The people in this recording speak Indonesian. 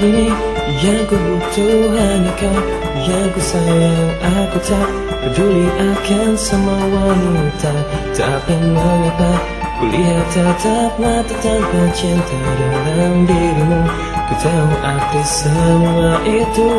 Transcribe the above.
saat ini yang ku butuh hanya kau, yang ku sayang. Aku tak peduli akan semua wanita, tapi mengapa kulihat tatap mata tanpa cinta dalam dirimu. Ku tahu arti semua itu.